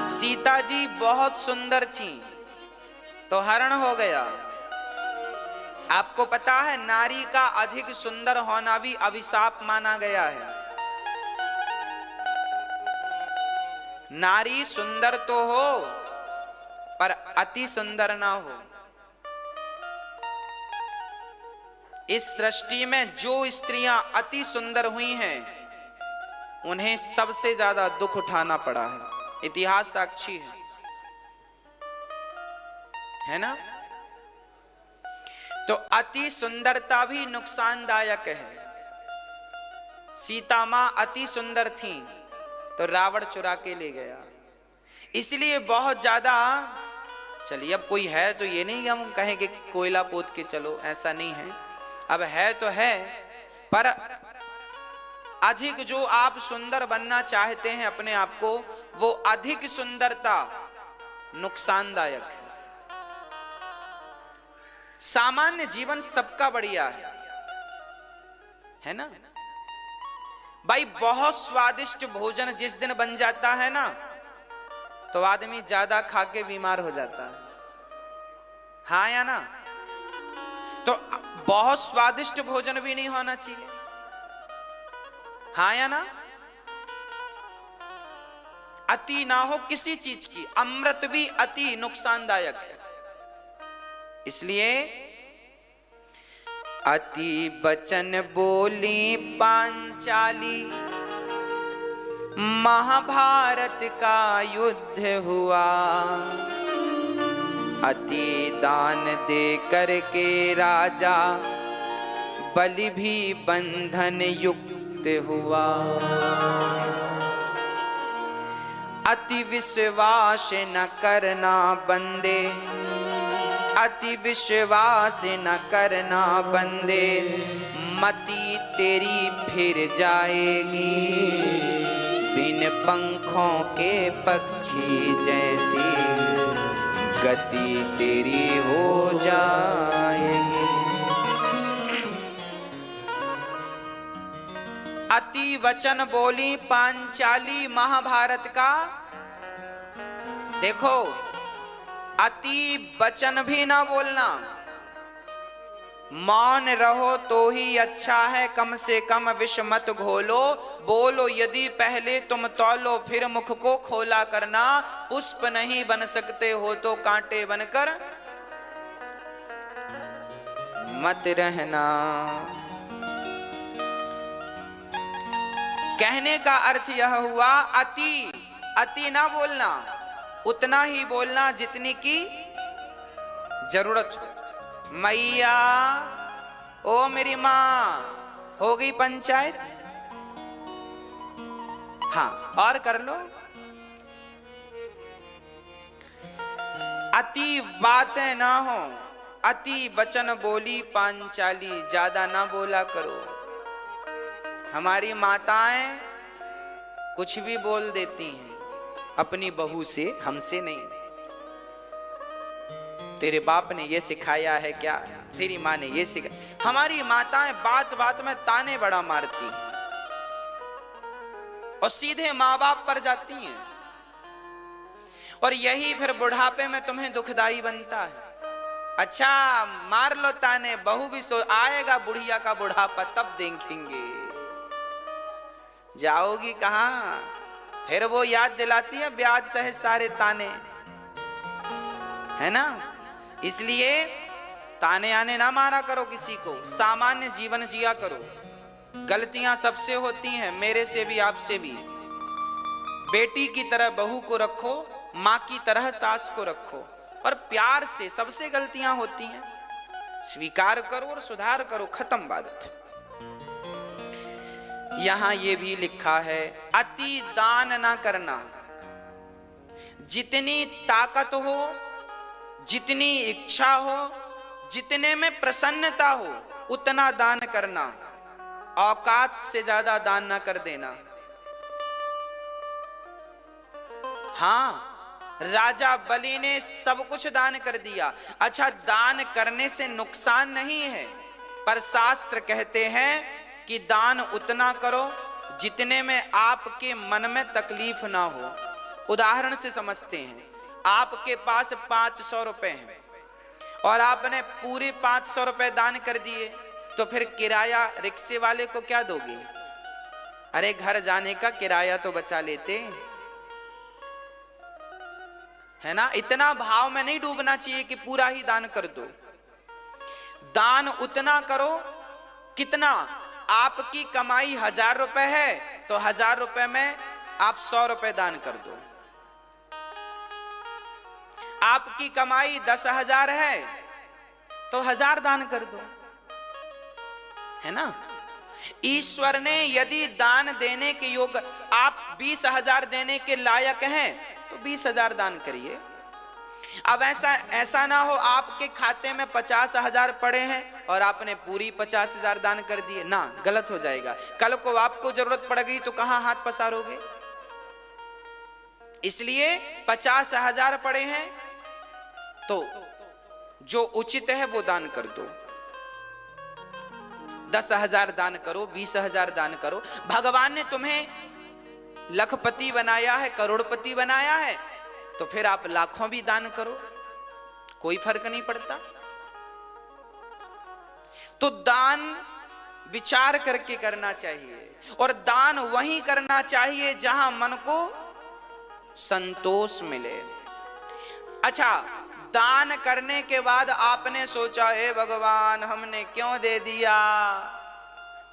सीता जी बहुत सुंदर थी तो हरण हो गया। आपको पता है नारी का अधिक सुंदर होना भी अभिशाप माना गया है। नारी सुंदर तो हो पर अति सुंदर ना हो। इस सृष्टि में जो स्त्रियां अति सुंदर हुई हैं उन्हें सबसे ज्यादा दुख उठाना पड़ा है। इतिहास साक्षी है ना। तो अति सुंदरता भी नुकसानदायक है। सीता मां अति सुंदर थी तो रावण चुरा के ले गया। इसलिए बहुत ज्यादा, चलिए अब कोई है तो ये नहीं हम कहें कि कोयला पोत के चलो, ऐसा नहीं है। अब है तो है, पर अधिक जो आप सुंदर बनना चाहते हैं अपने आप को, वो अधिक सुंदरता नुकसानदायक है। सामान्य जीवन सबका बढ़िया है ना भाई। बहुत स्वादिष्ट भोजन जिस दिन बन जाता है ना तो आदमी ज्यादा खा के बीमार हो जाता है, हाँ या ना। तो बहुत स्वादिष्ट भोजन भी नहीं होना चाहिए, हाँ या ना। अति ना हो किसी चीज की। अमृत भी अति नुकसानदायक है। इसलिए अति बचन बोली पांचाली, महाभारत का युद्ध हुआ। अति दान दे करके राजा बलि भी बंधन युक्त हुआ। अति विश्वास न करना बंदे, अति विश्वास न करना बंदे। मति तेरी फिर जाएगी। बिन पंखों के पक्षी जैसी गति तेरी हो जाएगी। अति वचन बोली पांचाली, महाभारत का देखो, अति वचन भी ना बोलना। मौन रहो तो ही अच्छा है, कम से कम विष मत घोलो। बोलो यदि पहले तुम तौलो, फिर मुख को खोला करना। पुष्प नहीं बन सकते हो तो कांटे बनकर मत रहना। कहने का अर्थ यह हुआ अति अति ना बोलना, उतना ही बोलना जितनी की जरूरत हो। मैया ओ मेरी माँ, हो गई पंचायत? हाँ, और कर लो। अति बातें ना हो, अति वचन बोली पांचाली, ज्यादा ना बोला करो। हमारी माताएं कुछ भी बोल देती हैं अपनी बहू से, हमसे नहीं। तेरे बाप ने ये सिखाया है क्या, तेरी माँ ने ये सिखाया। हमारी माताएं बात बात में ताने बड़ा मारती हैं और सीधे माँ बाप पर जाती हैं, और यही फिर बुढ़ापे में तुम्हें दुखदाई बनता है। अच्छा मार लो ताने, बहू भी सो आएगा बुढ़िया का बुढ़ापा, तब देखेंगे। जाओगी कहां? फिर वो याद दिलाती है ब्याज सहित सारे ताने, है ना। इसलिए ताने आने ना मारा करो किसी को, सामान्य जीवन जिया करो। गलतियां सबसे होती हैं, मेरे से भी आपसे भी। बेटी की तरह बहू को रखो, माँ की तरह सास को रखो, और प्यार से। सबसे गलतियां होती हैं, स्वीकार करो और सुधार करो, खत्म बात। यहां ये भी लिखा है अति दान ना करना। जितनी ताकत हो, जितनी इच्छा हो, जितने में प्रसन्नता हो, उतना दान करना। औकात से ज्यादा दान ना कर देना। हाँ, राजा बलि ने सब कुछ दान कर दिया। अच्छा, दान करने से नुकसान नहीं है, पर शास्त्र कहते हैं कि दान उतना करो जितने में आपके मन में तकलीफ ना हो। उदाहरण से समझते हैं, आपके पास 500 रुपए हैं और आपने पूरे 500 रुपए दान कर दिए, तो फिर किराया रिक्शे वाले को क्या दोगे? अरे घर जाने का किराया तो बचा लेते, है ना। इतना भाव में नहीं डूबना चाहिए कि पूरा ही दान कर दो। दान उतना करो कितना, आपकी कमाई 1000 रुपए है तो 1000 रुपए में आप 100 रुपए दान कर दो। आपकी कमाई 10,000 है तो 1000 दान कर दो, है ना। ईश्वर ने यदि दान देने के योग, आप 20,000 देने के लायक हैं तो 20,000 दान करिए। अब ऐसा ना हो आपके खाते में 50,000 पड़े हैं और आपने पूरी 50,000 दान कर दिए, ना, गलत हो जाएगा। कल को आपको जरूरत पड़ गई तो कहां हाथ पसारोगे? इसलिए 50,000 पड़े हैं तो जो उचित है वो दान कर दो। 10,000 दान करो, 20,000 दान करो। भगवान ने तुम्हें लखपति बनाया है, करोड़पति बनाया है, तो फिर आप लाखों भी दान करो, कोई फर्क नहीं पड़ता। तो दान विचार करके करना चाहिए, और दान वहीं करना चाहिए जहां मन को संतोष मिले। अच्छा, दान करने के बाद आपने सोचा हे भगवान हमने क्यों दे दिया,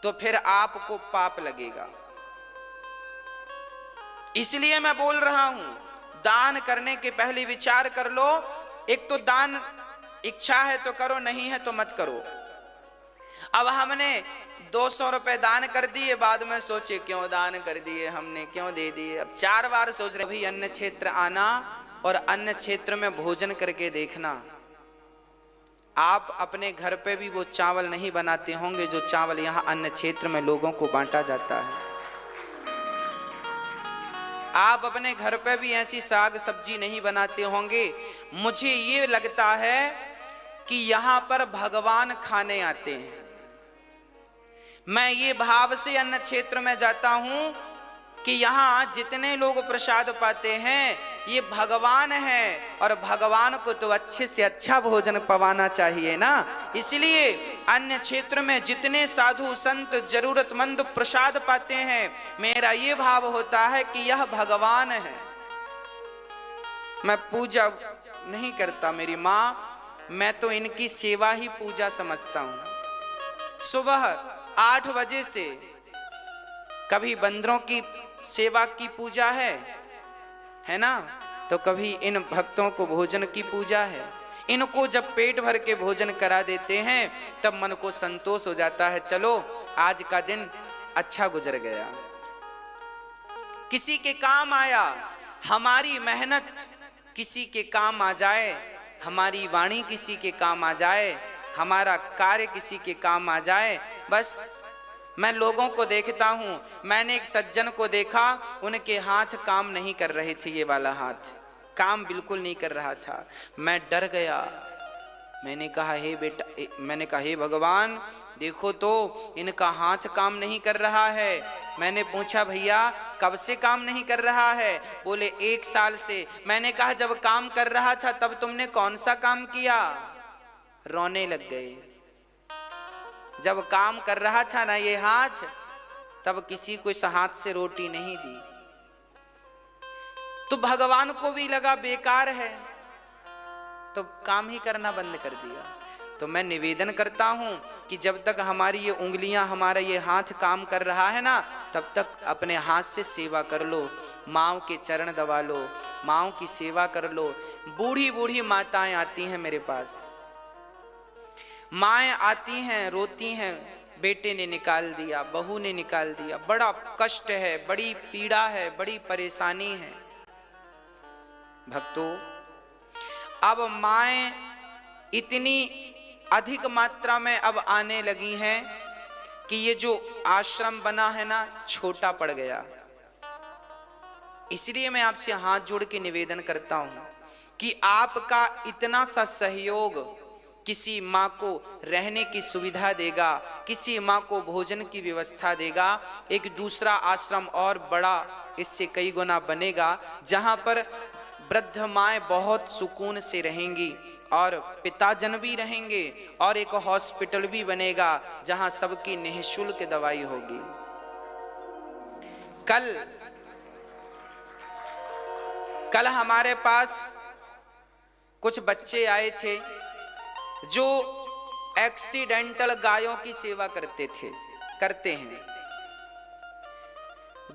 तो फिर आपको पाप लगेगा। इसलिए मैं बोल रहा हूं, दान करने के पहले विचार कर लो। एक तो दान इच्छा है तो करो, नहीं है तो मत करो। अब हमने 200 रुपए दान कर दिए, बाद में सोचे क्यों दान कर दिए हमने, क्यों दे दिए। अब 4 बार सोच रहे। भाई अन्न क्षेत्र आना और अन्न क्षेत्र में भोजन करके देखना। आप अपने घर पे भी वो चावल नहीं बनाते होंगे जो चावल यहाँ अन्न क्षेत्र में लोगों को बांटा जाता है। आप अपने घर पे भी ऐसी साग सब्जी नहीं बनाते होंगे। मुझे ये लगता है कि यहाँ पर भगवान खाने आते हैं। मैं ये भाव से अन्न क्षेत्र में जाता हूं कि यहाँ जितने लोग प्रसाद पाते हैं ये भगवान हैं, और भगवान को तो अच्छे से अच्छा भोजन पवाना चाहिए ना। इसलिए अन्य क्षेत्र में जितने साधु संत जरूरतमंद प्रसाद पाते हैं, मेरा ये भाव होता है कि यह भगवान है। मैं पूजा नहीं करता मेरी माँ, मैं तो इनकी सेवा ही पूजा समझता हूँ। सुबह 8 बजे से कभी बंदरों की सेवा की पूजा है ना, तो कभी इन भक्तों को भोजन की पूजा है। इनको जब पेट भर के भोजन करा देते हैं तब मन को संतोष हो जाता है, चलो आज का दिन अच्छा गुजर गया, किसी के काम आया। हमारी मेहनत किसी के काम आ जाए, हमारी वाणी किसी के काम आ जाए, हमारा कार्य किसी के काम आ जाए, बस। मैं लोगों को देखता हूं, मैंने एक सज्जन को देखा, उनके हाथ काम नहीं कर रहे थे, ये वाला हाथ काम बिल्कुल नहीं कर रहा था। मैं डर गया, मैंने कहा हे बेटा, मैंने कहा हे भगवान देखो तो इनका हाथ काम नहीं कर रहा है। मैंने पूछा भैया कब से काम नहीं कर रहा है? बोले 1 साल से। मैंने कहा जब काम कर रहा था तब तुमने कौन सा काम किया? रोने लग गए। जब काम कर रहा था ना ये हाथ, तब किसी को इस हाथ से रोटी नहीं दी। तो भगवान को भी लगा बेकार है, तो काम ही करना बंद कर दिया। तो मैं निवेदन करता हूं कि जब तक हमारी ये उंगलियां, हमारा ये हाथ काम कर रहा है ना, तब तक अपने हाथ से सेवा कर लो, माँओं के चरण दबा लो, माँओं की सेवा कर लो। बूढ़ी बूढ़ी माताएं आती हैं मेरे पास, माएँ आती हैं, रोती हैं, बेटे ने निकाल दिया, बहू ने निकाल दिया, बड़ा कष्ट है, बड़ी पीड़ा है, बड़ी परेशानी है। भक्तों, अब माएँ इतनी अधिक मात्रा में अब आने लगी हैं कि ये जो आश्रम बना है ना, छोटा पड़ गया। इसलिए मैं आपसे हाथ जोड़ के निवेदन करता हूं कि आपका इतना सा सहयोग किसी माँ को रहने की सुविधा देगा, किसी माँ को भोजन की व्यवस्था देगा, एक दूसरा आश्रम और बड़ा इससे कई गुना बनेगा, जहाँ पर वृद्ध माएँ बहुत सुकून से रहेंगी और पिताजन भी रहेंगे, और एक हॉस्पिटल भी बनेगा जहाँ सबकी निःशुल्क दवाई होगी। कल हमारे पास कुछ बच्चे आए थे जो एक्सीडेंटल गायों की सेवा करते हैं।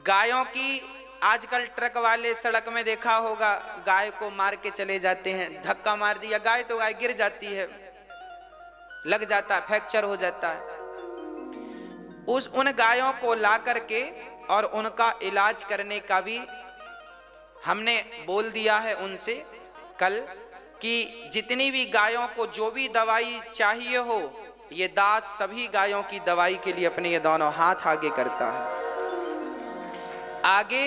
गायों की आजकल ट्रक वाले सड़क में देखा होगा, गाय को मार के चले जाते हैं, धक्का मार दिया गाय तो गाय गिर जाती है, लग जाता है, फ्रैक्चर हो जाता है। उन गायों को ला करके और उनका इलाज करने का भी हमने बोल दिया है उनसे कल, कि जितनी भी गायों को जो भी दवाई चाहिए हो, ये दास सभी गायों की दवाई के लिए अपने ये दोनों हाथ आगे करता है। आगे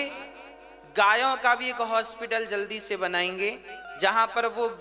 गायों का भी एक हॉस्पिटल जल्दी से बनाएंगे, जहां पर वो